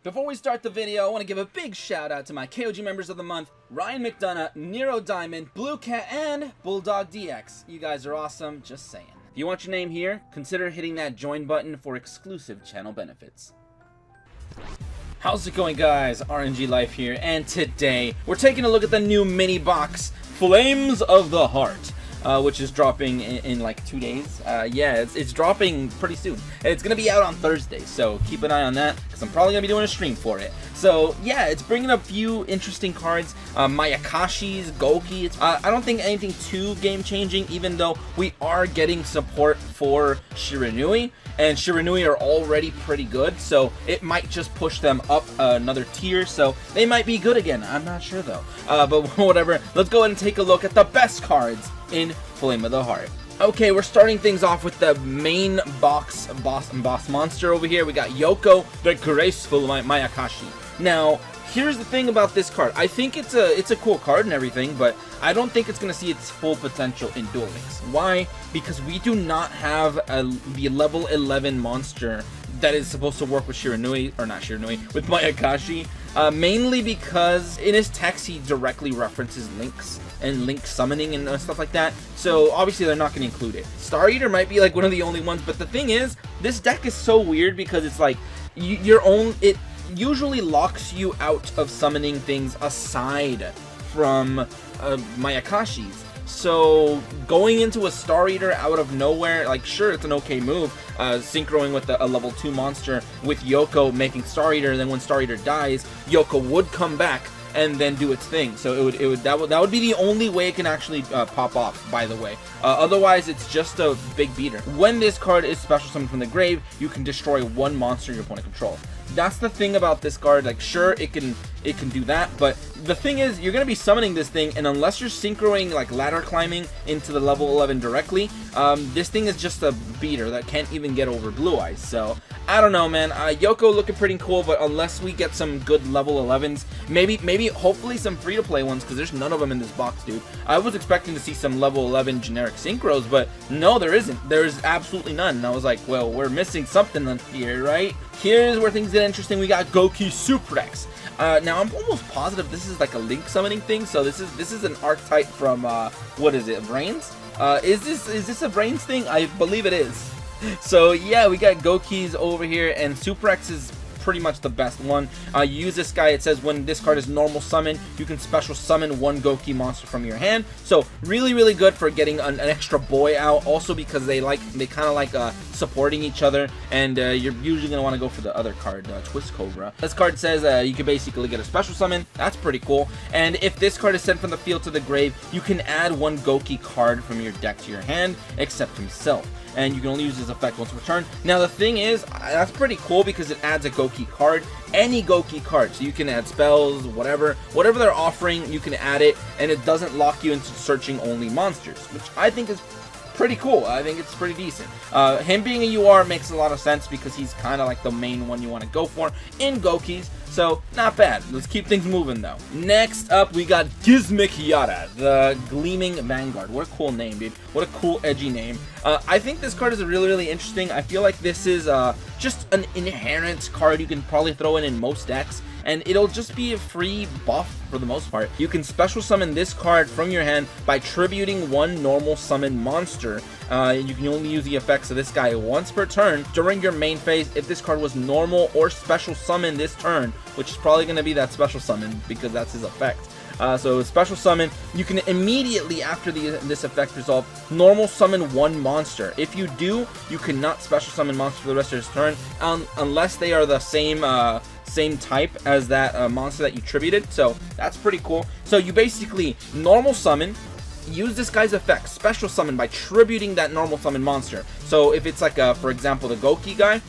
Before we start the video, I want to give a big shout out to my KOG members of the month, Ryan McDonough, Nero Diamond, Blue Cat, and Bulldog DX. You guys are awesome, just saying. If you want your name here, consider hitting that join button for exclusive channel benefits. How's it going, guys? RNG Life here, and today we're taking a look at the new mini box, Flames of the Heart. Which is dropping in like 2 days. Yeah, it's dropping pretty soon. It's gonna be out on Thursday, so keep an eye on that because I'm probably gonna be doing a stream for it. So yeah, it's bringing a few interesting cards. Mayakashi's, Goki. I don't think anything too game changing, even though we are getting support for Shiranui, and Shiranui are already pretty good, so it might just push them up another tier, so they might be good again. I'm not sure though. But whatever, let's go ahead and take a look at the best cards in Flame of the Heart. Okay, we're starting things off with the main boss monster over here. We got Yoko, the graceful Mayakashi. Now, here's the thing about this card. I think it's a cool card and everything, but I don't think it's going to see its full potential in Duel Links. Why? Because we do not have the level 11 monster that is supposed to work with Shiranui, or not Shiranui, with Mayakashi. Mainly because in his text he directly references links and link summoning and stuff like that, so obviously they're not going to include it. Star Eater might be like one of the only ones, but the thing is, this deck is so weird because it's like it usually locks you out of summoning things aside from Mayakashi's. So going into a Star Eater out of nowhere, like, sure, it's an okay move, synchroing with a level 2 monster with Yoko making Star Eater, and then when Star Eater dies, Yoko would come back and then do its thing. So that would be the only way it can actually pop off, by the way. Otherwise, it's just a big beater. When this card is special summoned from the grave, you can destroy one monster your opponent controls. That's the thing about this card. Like, sure, it can do that, but the thing is, you're gonna be summoning this thing, and unless you're synchroing, like ladder climbing into the level 11 directly, this thing is just a beater that can't even get over Blue Eyes. So I don't know, man. Yoko looking pretty cool, but unless we get some good level 11s, maybe hopefully some free-to-play ones, because there's none of them in this box, dude. I was expecting to see some level 11 generic synchros, but no, there isn't. There's absolutely none. And I was like, well, we're missing something here, right? Here's where things get interesting. We got Goki Suprex. Now I'm almost positive this is like a link summoning thing. So this is an archetype from what is it, Brains? Is this a Brains thing? I believe it is. So yeah, we got Gokis over here, and Suprex is pretty much the best one. You use this guy. It says when this card is normal summon, you can special summon one Goki monster from your hand. So really good for getting an extra boy out. Also because they kind of like supporting each other, and you're usually gonna want to go for the other card, Twist Cobra. This card says you can basically get a special summon. That's pretty cool. And if this card is sent from the field to the grave, you can add one Goki card from your deck to your hand, except himself. And you can only use his effect once per turn. Now the thing is, that's pretty cool because it adds a Goki card, any Goki card. So you can add spells, whatever they're offering, you can add it, and it doesn't lock you into searching only monsters, which I think is pretty cool. I think it's pretty decent. Him being a UR makes a lot of sense because he's kind of like the main one you want to go for in Gokis. So, not bad. Let's keep things moving, though. Next up, we got Gizmic Yara, the Gleaming Vanguard. What a cool name, dude. What a cool, edgy name. I think this card is really interesting. I feel like this is just an inherent card you can probably throw in most decks, and it'll just be a free buff for the most part. You can special summon this card from your hand by tributing one normal summon monster. You can only use the effects of this guy once per turn during your main phase if this card was normal or special summon this turn, which is probably going to be that special summon because that's his effect. So special summon, you can immediately after this effect resolve, normal summon one monster. If you do, you cannot special summon monster for the rest of his turn unless they are the same type as that monster that you tributed. So that's pretty cool. So you basically normal summon, use this guy's effect, special summon by tributing that normal summon monster. So if it's like for example the Goki guy,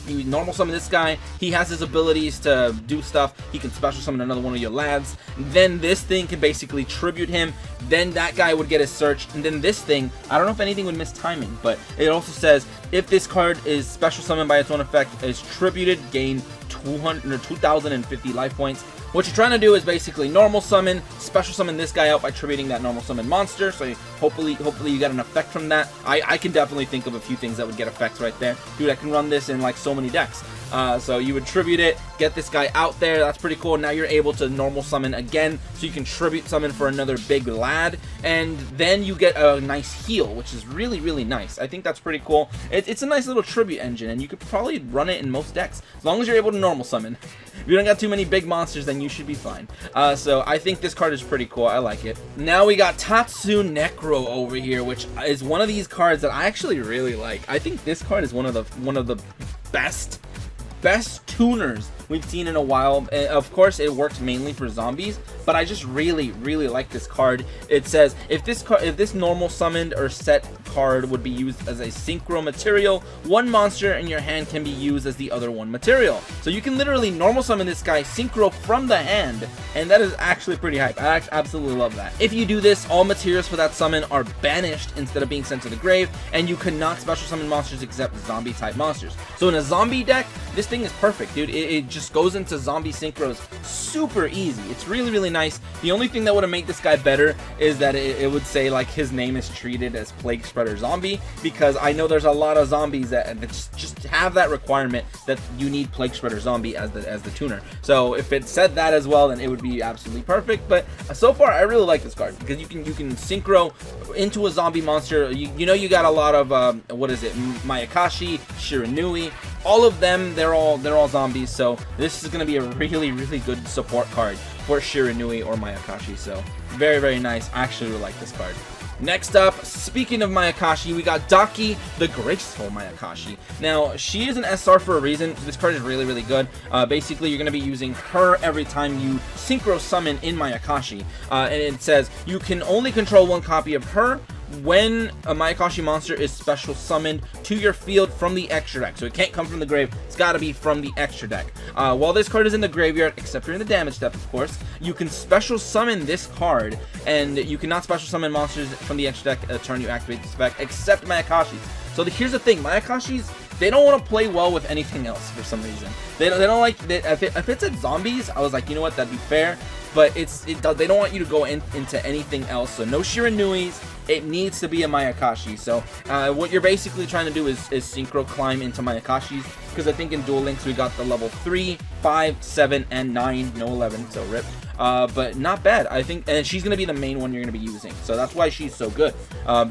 you normal summon this guy, he has his abilities to do stuff, he can special summon another one of your lads, then this thing can basically tribute him, then that guy would get his search, and then this thing, I don't know if anything would miss timing, but it also says if this card is special summoned by its own effect, is tributed, gain 2,050 life points. What you're trying to do is basically normal summon, special summon this guy out by tributing that normal summon monster. So hopefully you get an effect from that. I can definitely think of a few things that would get effects right there. Dude, I can run this in like so many decks. So you would tribute it, get this guy out there. That's pretty cool. Now you're able to normal summon again, so you can tribute summon for another big lad, and then you get a nice heal, which is really, really nice. I think that's pretty cool. It's a nice little tribute engine, and you could probably run it in most decks, as long as you're able to normal summon. If you don't got too many big monsters, then you should be fine. So I think this card is pretty cool. I like it. Now we got Tatsunecro over here, which is one of these cards that I actually really like. I think this card is one of the best tuners we've seen in a while. Of course, it works mainly for zombies, but I just really like this card. It says if this normal summoned or set card would be used as a synchro material, one monster in your hand can be used as the other one material. So you can literally normal summon this guy synchro from the hand, and that is actually pretty hype. I absolutely love that. If you do this, all materials for that summon are banished instead of being sent to the grave, and you cannot special summon monsters except zombie type monsters. So in a zombie deck, this thing is perfect, dude. It just goes into zombie synchros super easy. It's really nice. The only thing that would have made this guy better is that it would say like his name is treated as Plague Spreader Zombie, because I know there's a lot of zombies that just have that requirement that you need Plague Spreader Zombie as the tuner. So if it said that as well, then it would be absolutely perfect. But so far, I really like this card because you can synchro into a zombie monster. You know, you got a lot of what is it, Mayakashi, Shiranui, all of them. They're all zombies. So this is going to be a really good support card for Shiranui or Mayakashi. So very nice. I actually really like this card. Next up, speaking of Mayakashi, we got Goki, the Graceful Mayakashi. Now, she is an SR for a reason. This card is really good. Basically, you're going to be using her every time you synchro summon in Mayakashi. And it says, you can only control one copy of her when a Mayakashi monster is special summoned to your field from the extra deck. So it can't come from the grave, it's got to be from the extra deck. While this card is in the graveyard, except during the damage step, of course, you can special summon this card, and you cannot special summon monsters from the extra deck a turn you activate this effect, except Mayakashis. So here's the thing, Mayakashis, they don't want to play well with anything else for some reason. They don't like, if it's at zombies, I was like, you know what, that'd be fair, but they don't want you to go into anything else. So no Shiranuis, it needs to be a Mayakashi. So what you're basically trying to do is synchro climb into Mayakashis, because I think in Duel Links we got the level 3, 5, 7, and 9, no 11, so rip. But not bad, I think, and she's going to be the main one you're going to be using. So that's why she's so good,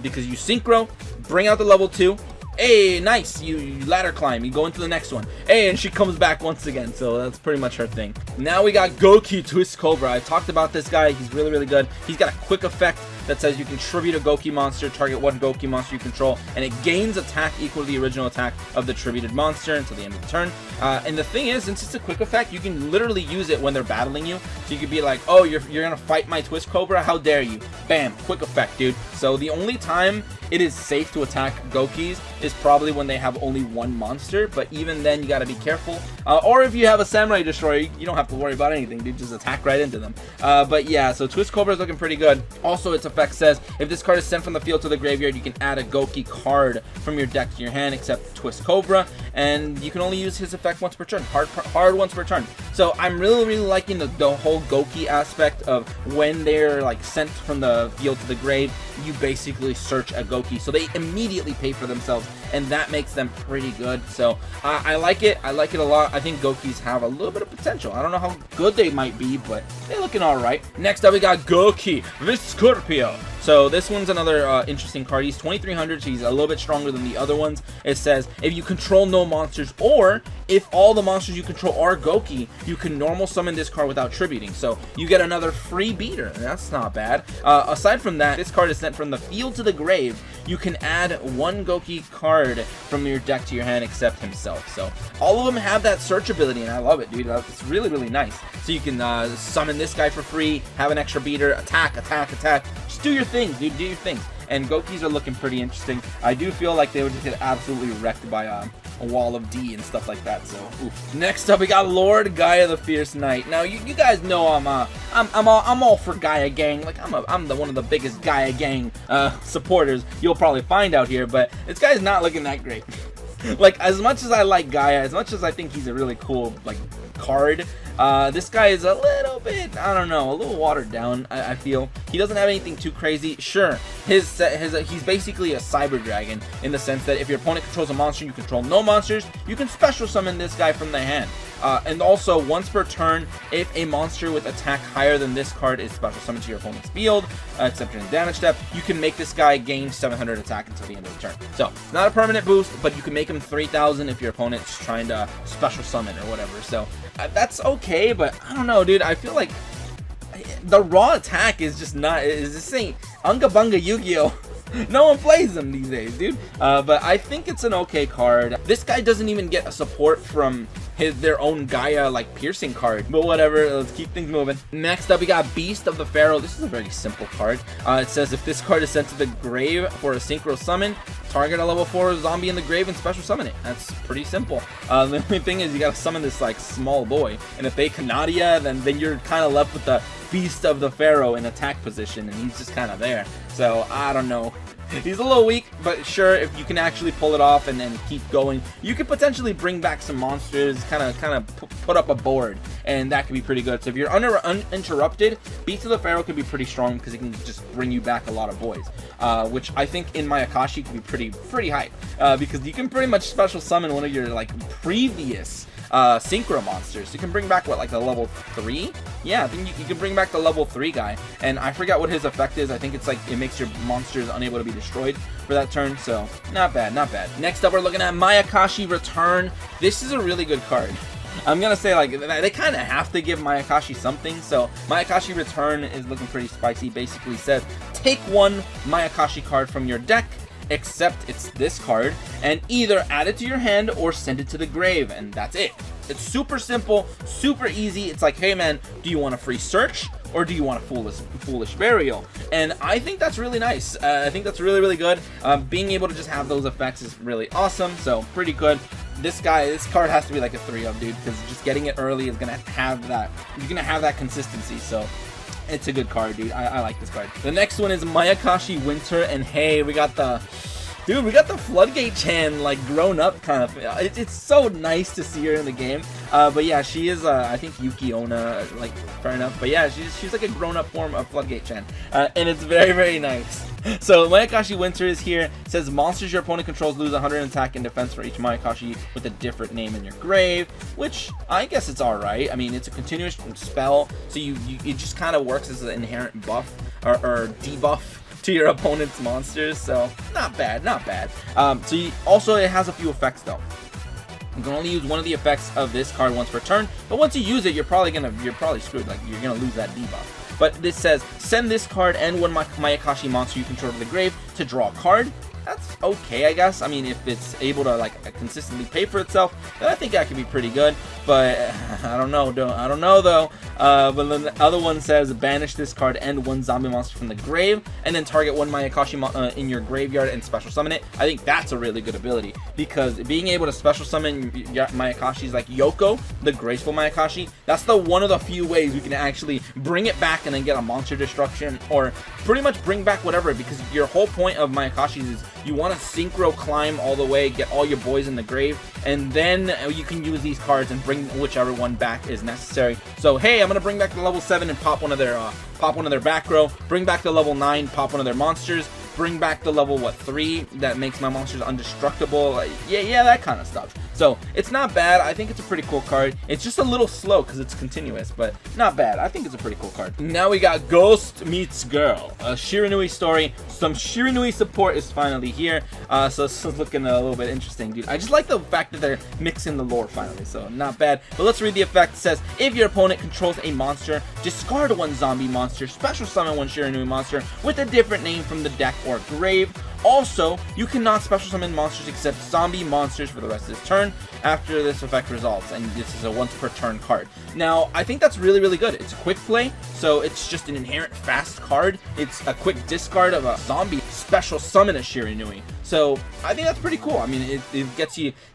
because you synchro, bring out the level 2, hey, nice, you ladder climb, you go into the next one, hey, and she comes back once again. So that's pretty much her thing. Now we got Goki Twist Cobra. I talked about this guy, he's really good. He's got a quick effect that says you can tribute a Goki monster, target one Goki monster you control, and it gains attack equal to the original attack of the tributed monster until the end of the turn. And the thing is, since it's a quick effect, you can literally use it when they're battling you. So you could be like, oh, you're gonna fight my Twist Cobra? How dare you? Bam, quick effect, dude. So the only time it is safe to attack Gokis is probably when they have only one monster, but even then you gotta be careful. Or if you have a Samurai Destroyer, you don't have to worry about anything, dude, just attack right into them. But yeah, so Twist Cobra is looking pretty good. Also, its effect says, if this card is sent from the field to the graveyard, you can add a Goki card from your deck to your hand, except Twist Cobra, and you can only use his effect once per turn, hard once per turn. So I'm really liking the whole Goki aspect of when they're like sent from the field to the grave, you basically search a Goki, so they immediately pay for themselves, and that makes them pretty good. So I like it a lot. I think Gokis have a little bit of potential. I don't know how good they might be, but they're looking all right. Next up, we got Goki the Scorpio. So this one's another interesting card. He's 2300, so he's a little bit stronger than the other ones. It says, if you control no monsters, or if all the monsters you control are Goki, you can normal summon this card without tributing. So you get another free beater. That's not bad. Aside from that, this card is sent from the field to the grave. You can add one Goki card from your deck to your hand except himself. So all of them have that search ability, and I love it, dude. It's really nice. So you can summon this guy for free, have an extra beater, attack. Just do your things, dude. Do your things. And Gokis are looking pretty interesting. I do feel like they would just get absolutely wrecked by a wall of D and stuff like that. So, oof. Next up, we got Lord Gaia the Fierce Knight. Now, you guys know I'm all for Gaia gang. Like I'm one of the biggest Gaia gang supporters you'll probably find out here. But this guy's not looking that great. Like, as much as I like Gaia, as much as I think he's a really cool like card, This guy is a little bit, I don't know, a little watered down, I feel. He doesn't have anything too crazy. Sure, he's basically a cyber dragon in the sense that if your opponent controls a monster, you control no monsters, you can special summon this guy from the hand. And also, once per turn, if a monster with attack higher than this card is special summoned to your opponent's field, except during the damage step, you can make this guy gain 700 attack until the end of the turn. So, not a permanent boost, but you can make him 3,000 if your opponent's trying to special summon or whatever. So, that's okay, but I don't know, dude. I feel like the raw attack is just not, is this ain't Unga Bunga Yu-Gi-Oh! No one plays them these days, dude. But I think it's an okay card. This guy doesn't even get a support from their own Gaia like piercing card, but whatever, let's keep things moving. Next up, we got Beast of the Pharaoh. This is a very simple card. It says if this card is sent to the grave for a synchro summon, target a level 4 zombie in the grave and special summon it. That's pretty simple. The only thing is you gotta summon this like small boy, and if they Kanadia, then you're kind of left with the Beast of the Pharaoh in attack position, and he's just kind of there. So I don't know. He's a little weak, but sure, if you can actually pull it off and then keep going, you could potentially bring back some monsters, kind of put up a board, and that could be pretty good. So if you're uninterrupted, Beast of the Pharaoh could be pretty strong because it can just bring you back a lot of boys, which I think in Mayakashi could be pretty hype, because you can pretty much special summon one of your like previous synchro monsters. You can bring back what, like a level 3? Yeah, I think you can bring back the level 3 guy, and I forgot what his effect is. I think it's like it makes your monsters unable to be destroyed for that turn, so not bad, not bad. Next up, we're looking at Mayakashi Return. This is a really good card. I'm gonna say, like, they kind of have to give Mayakashi something, so Mayakashi Return is looking pretty spicy. Basically says, take one Mayakashi card from your deck, except it's this card, and either add it to your hand or send it to the grave, and that's it. It's super simple, super easy. It's like, hey man, do you want a free search or do you want a foolish burial? And I think that's really nice. I think that's really good. Being able to just have those effects is really awesome, so pretty good. This card has to be like a 3-up, dude, because just getting it early is gonna have that. You're gonna have that consistency, so it's a good card, dude. I like this card. The next one is Mayakashi Winter, and hey, we got the Floodgate Chan, like, grown up kind of. It's so nice to see her in the game. But yeah, she is, I think, Yuki Onna, like, fair enough. But yeah, she's like a grown up form of Floodgate Chan. And it's very nice. So Mayakashi Winter is here. It says monsters your opponent controls lose 100 attack and defense for each Mayakashi with a different name in your grave, which I guess it's alright. I mean, it's a continuous spell, so it just kind of works as an inherent buff or debuff to your opponent's monsters, so not bad. So it has a few effects though. You can only use one of the effects of this card once per turn, but once you use it, you're probably screwed. Like, you're gonna lose that debuff. But this says, send this card and one Mayakashi monster you control to the grave to draw a card. That's okay, I guess. I mean, if it's able to like consistently pay for itself, then I think that could be pretty good. But I don't know though. But then the other one says, banish this card and one zombie monster from the grave, and then target one Mayakashi in your graveyard and special summon it. I think that's a really good ability, because being able to special summon Mayakashis like Yoko, the graceful Mayakashi, that's one of the few ways we can actually bring it back and then get a monster destruction, or pretty much bring back whatever, because your whole point of Mayakashis is you want to synchro climb all the way, get all your boys in the grave, and then you can use these cards and bring whichever one back is necessary. So hey, I'm gonna bring back the level 7 and pop one of their back row, bring back the level 9, pop one of their monsters, bring back the level 3 that makes my monsters indestructible. Yeah, that kind of stuff. So it's not bad. I think it's a pretty cool card. It's just a little slow because it's continuous, but not bad. I think it's a pretty cool card. Now we got Ghost Meets Girl, a Shiranui story. Some Shiranui support is finally here, so this is looking a little bit interesting, dude. I just like the fact that they're mixing the lore finally, so not bad. But let's read the effect. It says, if your opponent controls a monster, discard one zombie monster, special summon one Shiranui monster with a different name from the deck or grave. Also, you cannot special summon monsters except zombie monsters for the rest of this turn after this effect resolves, and this is a once per turn card. Now, I think that's really good. It's a quick play, so it's just an inherent fast card. It's a quick discard of a zombie, special summon a Shiranui. So I think that's pretty cool. I mean, it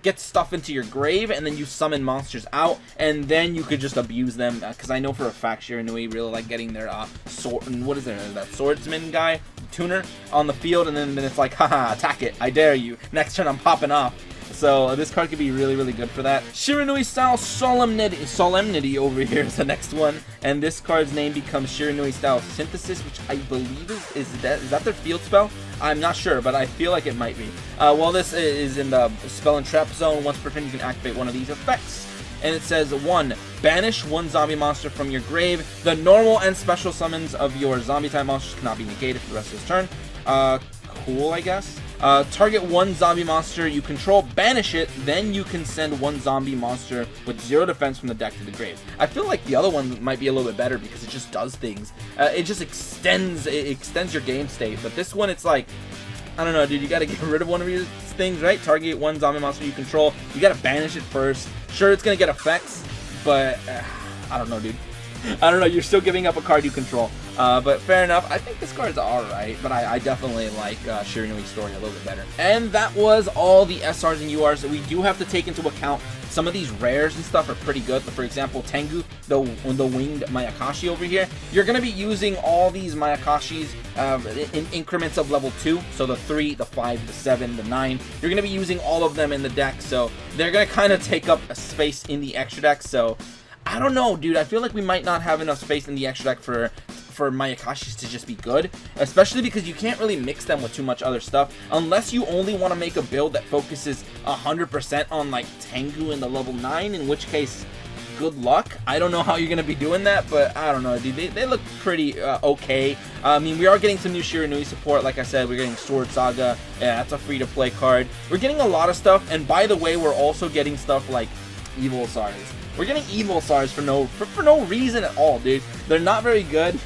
gets stuff into your grave, and then you summon monsters out, and then you could just abuse them. Because I know for a fact Shiranui really like getting their sword, and what is it, that swordsman guy, tuner, on the field, and then it's like, haha, attack it, I dare you. Next turn I'm popping off. So this card could be really, really good for that. Shiranui Style Solemnity over here is the next one. And this card's name becomes Shiranui Style Synthesis, which I believe is that their field spell? I'm not sure, but I feel like it might be. Well, this is in the spell and trap zone. Once per turn, you can activate one of these effects. And it says 1. Banish one zombie monster from your grave. The normal and special summons of your zombie type monsters cannot be negated for the rest of this turn. Cool, I guess. Target one zombie monster you control, banish it, then you can send one zombie monster with 0 defense from the deck to the grave. I feel like the other one might be a little bit better because it just does things. It just extends your game state. But this one, it's like, I don't know, dude, you gotta get rid of one of these things, right? Target one zombie monster you control. You gotta banish it first. Sure, it's gonna get effects, but I don't know, dude. I don't know, you're still giving up a card you control. But fair enough. I think this card's alright, but I definitely like Shiranui's story a little bit better. And that was all the SRs and URs that we do have to take into account. Some of these rares and stuff are pretty good. But for example, Tengu, the winged Mayakashi over here, you're going to be using all these Mayakashis in increments of level 2. So the 3, the 5, the 7, the 9. You're going to be using all of them in the deck. So they're going to kind of take up a space in the extra deck. So I don't know, dude. I feel like we might not have enough space in the extra deck for Mayakashis to just be good, especially because you can't really mix them with too much other stuff unless you only want to make a build that focuses 100% on like Tengu in the level 9, in which case good luck. I don't know how you're gonna be doing that, but I don't know, dude. They look pretty okay. I mean, we are getting some new Shiranui support. Like I said, we're getting Sword Saga. Yeah, that's a free-to-play card. We're getting a lot of stuff, and by the way, we're also getting stuff like Evil Sars. We're getting Evil Sars for no reason at all, dude. They're not very good.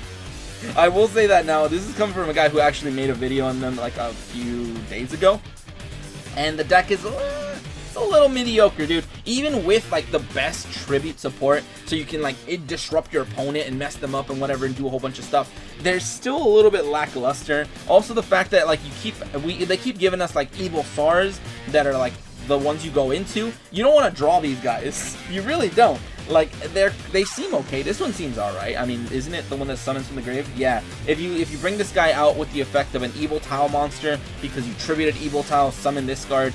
I will say that now. This is coming from a guy who actually made a video on them like a few days ago. And the deck is it's a little mediocre, dude. Even with like the best tribute support, so you can like disrupt your opponent and mess them up and whatever and do a whole bunch of stuff, they're still a little bit lackluster. Also the fact that like they keep giving us like Evil Sars that are like the ones you go into. You don't want to draw these guys. You really don't. Like, they seem okay. This one seems alright. I mean, isn't it the one that summons from the grave? Yeah. If you bring this guy out with the effect of an Evil Tile monster, because you tributed Evil Tile, summon this card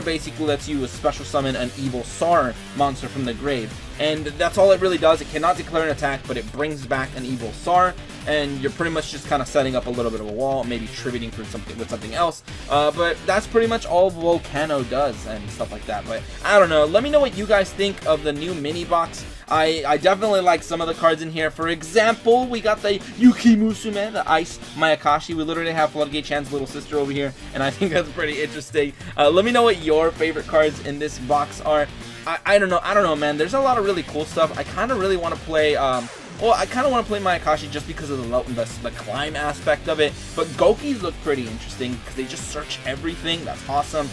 basically lets you special summon an Evil Sar monster from the grave. And that's all it really does. It cannot declare an attack, but it brings back an Evil Sar, and you're pretty much just kind of setting up a little bit of a wall, maybe tributing for something else. But that's pretty much all Volcano does and stuff like that. But I don't know. Let me know what you guys think of the new mini box. I definitely like some of the cards in here. For example, we got the Yuki Musume, the Ice Mayakashi. We literally have Floodgate Chan's little sister over here, and I think that's pretty interesting. Let me know what your favorite cards in this box are. I don't know, man. There's a lot of really cool stuff. I kind of really want to play, well, I kind of want to play Mayakashi just because of the climb aspect of it. But Gokis look pretty interesting because they just search everything. That's awesome.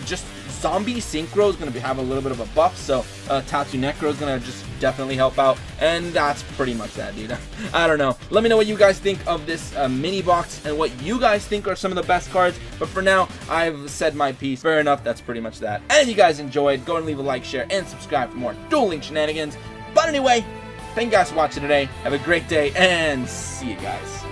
Just Zombie Synchro is going to have a little bit of a buff, so Tatsunecro is going to just definitely help out. And that's pretty much that, dude. I don't know. Let me know what you guys think of this mini box and what you guys think are some of the best cards. But for now, I've said my piece. Fair enough, that's pretty much that. And you guys enjoyed, go and leave a like, share, and subscribe for more Duel Link shenanigans. But anyway, thank you guys for watching today. Have a great day, and see you guys.